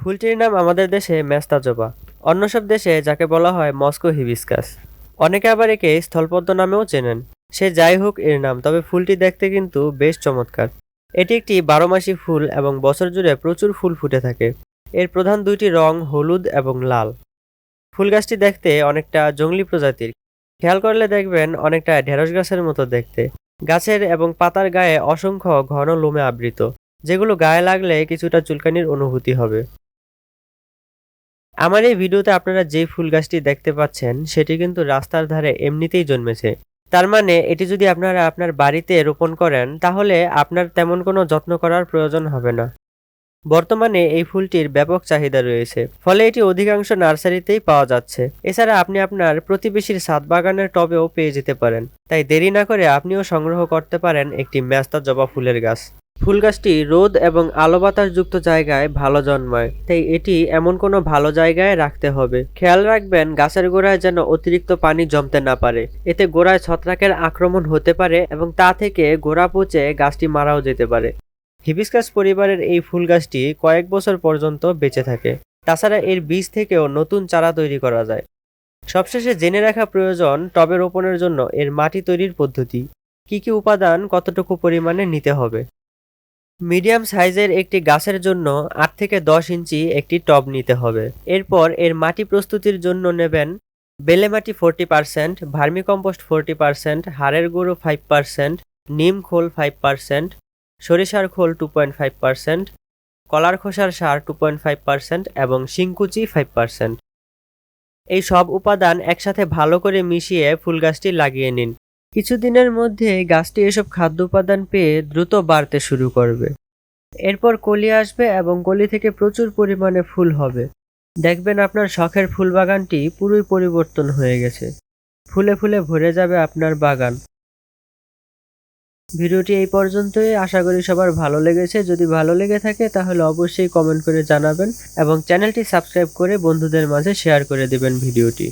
ফুলটির নাম আমাদের দেশে মেস্তা জবা, অন্য সব দেশে যাকে বলা হয় মস্কো হিবিস্কাস। অনেকে আবার একে স্থলপদ্ম নামেও চেনেন। সে যাই হোক এর নাম, তবে ফুলটি দেখতে কিন্তু বেশ চমৎকার। এটি একটি বারোমাসি ফুল এবং বছর জুড়ে প্রচুর ফুল ফুটে থাকে। এর প্রধান দুইটি রং হলুদ এবং লাল। ফুল গাছটি দেখতে অনেকটা জংলি প্রজাতির। খেয়াল করলে দেখবেন অনেকটা ঢেঁড়স গাছের মতো দেখতে। গাছের এবং পাতার গায়ে অসংখ্য ঘন লোমে আবৃত, যেগুলো গায়ে লাগলে কিছুটা চুলকানির অনুভূতি হবে। আমার এই ভিডিওতে আপনারা যে ফুল গাছটি দেখতে পাচ্ছেন সেটি কিন্তু রাস্তার ধারে এমনিতেই জন্মেছে। তার মানে এটি যদি আপনারা আপনার বাড়িতে রোপণ করেন তাহলে আপনার তেমন কোনো যত্ন করার প্রয়োজন হবে না। বর্তমানে এই ফুলটির ব্যাপক চাহিদা রয়েছে, ফলে এটি অধিকাংশ নার্সারিতেই পাওয়া যাচ্ছে। এছাড়া আপনি আপনার প্রতিবেশীর ছাদ বাগানের টবেও পেয়ে যেতে পারেন। তাই দেরি না করে আপনিও সংগ্রহ করতে পারেন একটি মেস্তা জবা ফুলের গাছ। ফুল গাছটি রোদ এবং আলো বাতাস যুক্ত জায়গায় ভালো জন্মায়, তাই এটি এমন কোনো ভালো জায়গায় রাখতে হবে। খেয়াল রাখবেন গাছের গোড়ায় যেন অতিরিক্ত পানি জমতে না পারে, এতে গোড়ায় ছত্রাকের আক্রমণ হতে পারে এবং তা থেকে গোড়া পচে গাছটি মারাও যেতে পারে। হিবিস্কাস পরিবারের এই ফুল গাছটি কয়েক বছর পর্যন্ত বেঁচে থাকে। তাছাড়া এর বীজ থেকেও নতুন চারা তৈরি করা যায়। সবশেষে জেনে রাখা প্রয়োজন টবে রোপণের জন্য এর মাটি তৈরির পদ্ধতি, কি কি উপাদান কতটুকু পরিমাণে নিতে হবে। মিডিয়াম সাইজের একটি গাছের জন্য 8 থেকে 10 ইঞ্চি একটি টব নিতে হবে। এরপর এর মাটি প্রস্তুতির জন্য নেবেন বেলে মাটি 40%, ভার্মিকম্পোস্ট 40%, হাড়ের গুঁড়ো 5%, নিম খোল 5%, সরিষার খোল 2.5%, কলার খোসার সার 2.5% এবং শিংকুচি 5%। এই সব উপাদান একসাথে ভালো করে মিশিয়ে ফুল গাছটি লাগিয়ে নিন। কিছুদিনের মধ্যে গাছটি এসব খাদ্য উপাদান পেয়ে দ্রুত বাড়তে শুরু করবে। এরপর কলি আসবে এবং কলি থেকে প্রচুর পরিমাণে ফুল হবে। দেখবেন আপনার শখের ফুল বাগানটি পুরোই পরিবর্তন হয়ে গেছে। ফুলে ফুলে ভরে যাবে আপনার বাগান। ভিডিওটি এই পর্যন্তই, আশা করি সবার ভালো লেগেছে। যদি ভালো লেগে থাকে তাহলে অবশ্যই কমেন্ট করে জানাবেন এবং চ্যানেলটি সাবস্ক্রাইব করে বন্ধুদের মাঝে শেয়ার করে দেবেন ভিডিওটি।